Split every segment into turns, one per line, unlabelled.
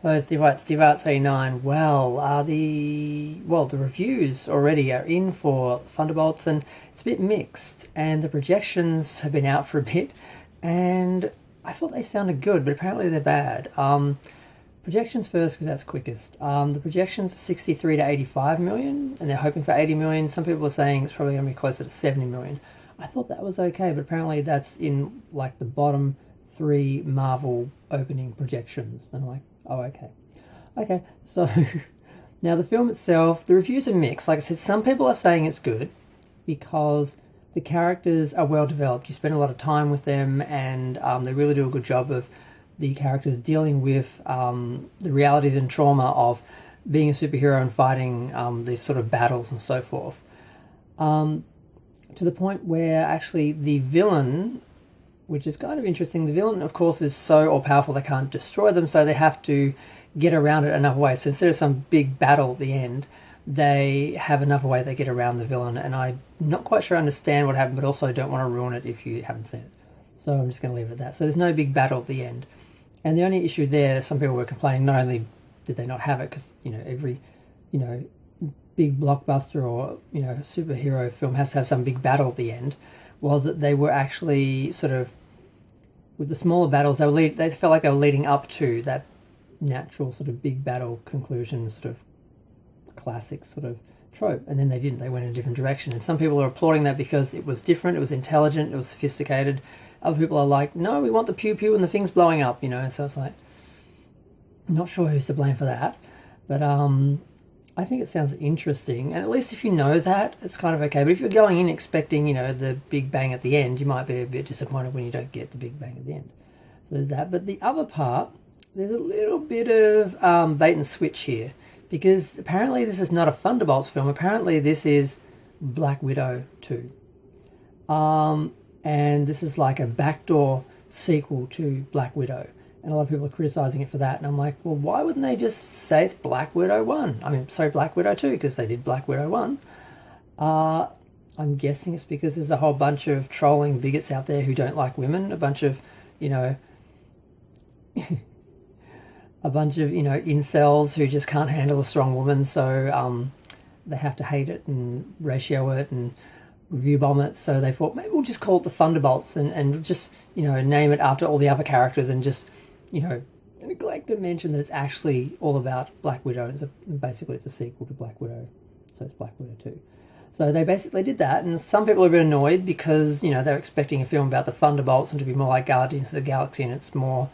Hello, Steve Arts 89. The reviews already are in for Thunderbolts, and it's a bit mixed. And the projections have been out for a bit, and I thought they sounded good, but apparently they're bad. Projections first, because that's quickest. The projections are 63 to 85 million, and they're hoping for 80 million. Some people are saying it's probably going to be closer to 70 million. I thought that was okay, but apparently that's in like the bottom three Marvel opening projections. And I'm like, oh, okay. Okay, so now the film itself, the reviews are mixed. Like I said, some people are saying it's good because the characters are well developed. You spend a lot of time with them, and they really do a good job of the characters dealing with the realities and trauma of being a superhero and fighting these sort of battles and so forth. To the point where actually the villain, which is kind of interesting, the villain, of course, is so all-powerful they can't destroy them, so they have to get around it another way. So instead of some big battle at the end, they have another way they get around the villain, and I'm not quite sure I understand what happened, but also don't want to ruin it if you haven't seen it. So I'm just going to leave it at that. So there's no big battle at the end. And the only issue there, some people were complaining, not only did they not have it, because, every, big blockbuster or, superhero film has to have some big battle at the end, was that they were actually sort of, with the smaller battles, they felt like they were leading up to that natural sort of big battle conclusion, sort of classic sort of trope, and then they didn't. They went in a different direction, and some people are applauding that because it was different, it was intelligent, it was sophisticated. Other people are like, no, we want the pew pew and the things blowing up, so it's like, I'm not sure who's to blame for that, but I think it sounds interesting, and at least if you know that, it's kind of okay. But if you're going in expecting, the big bang at the end, you might be a bit disappointed when you don't get the big bang at the end. So there's that. But the other part, there's a little bit of bait and switch here, because apparently this is not a Thunderbolts film. Apparently this is Black Widow 2. And this is like a backdoor sequel to Black Widow. And a lot of people are criticising it for that. And I'm like, well, why wouldn't they just say it's Black Widow 1? Black Widow 2, because they did Black Widow 1. I'm guessing it's because there's a whole bunch of trolling bigots out there who don't like women. A bunch of, incels who just can't handle a strong woman. So they have to hate it and ratio it and review bomb it. So they thought, maybe we'll just call it the Thunderbolts and just, name it after all the other characters and just, neglect to mention that it's actually all about Black Widow. Basically, it's a sequel to Black Widow. So it's Black Widow 2. So they basically did that, and some people are a bit annoyed because, they're expecting a film about the Thunderbolts and to be more like Guardians of the Galaxy, and it's more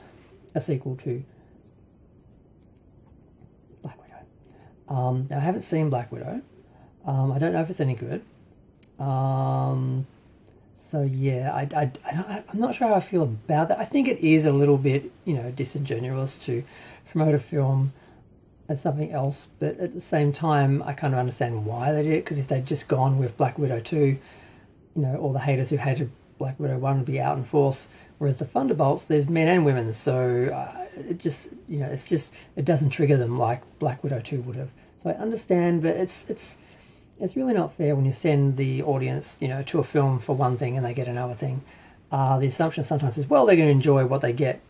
a sequel to Black Widow. Now, I haven't seen Black Widow. I don't know if it's any good. So yeah, I'm not sure how I feel about that. I think it is a little bit, disingenuous to promote a film as something else, but at the same time, I kind of understand why they did it, because if they'd just gone with Black Widow 2, all the haters who hated Black Widow 1 would be out in force, whereas the Thunderbolts, there's men and women, so it just, it doesn't trigger them like Black Widow 2 would have. So I understand, but it's really not fair when you send the audience, to a film for one thing and they get another thing. The assumption sometimes is, well, they're going to enjoy what they get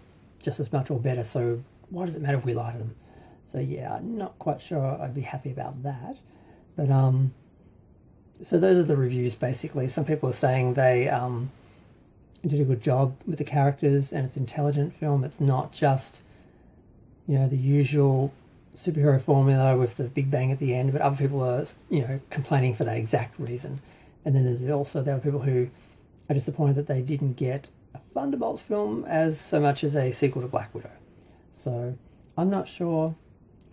just as much or better, so why does it matter if we lie to them? So yeah, I'm not quite sure I'd be happy about that. But so those are the reviews basically. Some people are saying they did a good job with the characters and it's an intelligent film. It's not just, the usual superhero formula with the big bang at the end, but other people are, complaining for that exact reason. And then there are people who are disappointed that they didn't get a Thunderbolts film as so much as a sequel to Black Widow. So I'm not sure.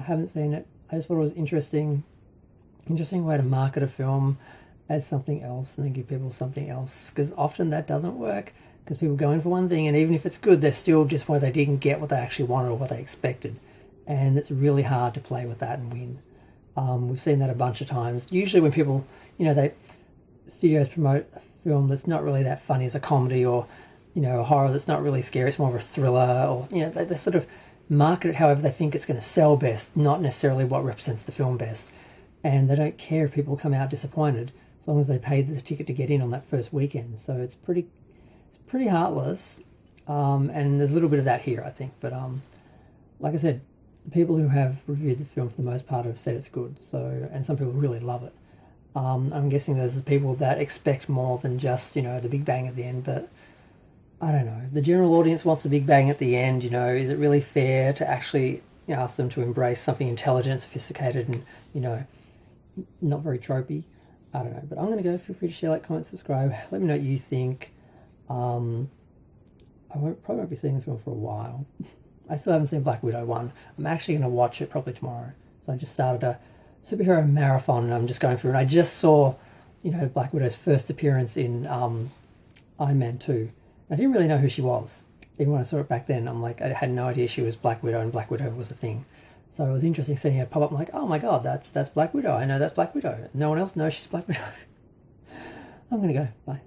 I haven't seen it. I just thought it was interesting way to market a film as something else and then give people something else, because often that doesn't work, because people go in for one thing and even if it's good, they're still disappointed they didn't get what they actually wanted or what they expected. And it's really hard to play with that and win. We've seen that a bunch of times. Usually when people, studios promote a film that's not really that funny as a comedy, or, a horror that's not really scary, it's more of a thriller, or, they sort of market it however they think it's going to sell best, not necessarily what represents the film best. And they don't care if people come out disappointed, as long as they paid the ticket to get in on that first weekend. So it's pretty heartless. And there's a little bit of that here, I think. But like I said, the people who have reviewed the film for the most part have said it's good. So, and some people really love it. I'm guessing there's the people that expect more than just, the big bang at the end, but I don't know. The general audience wants the big bang at the end, is it really fair to actually ask them to embrace something intelligent, sophisticated, and, not very tropey? I don't know, but I'm going to go. Feel free to share, like, comment, subscribe. Let me know what you think. I probably won't be seeing the film for a while. I still haven't seen Black Widow 1. I'm actually going to watch it probably tomorrow. So I just started a superhero marathon, and I'm just going through, and I just saw, Black Widow's first appearance in Iron Man 2. I didn't really know who she was. Even when I saw it back then, I'm like, I had no idea she was Black Widow and Black Widow was a thing. So it was interesting seeing her pop up. I'm like, oh my god, that's Black Widow. I know that's Black Widow. No one else knows she's Black Widow. I'm going to go. Bye.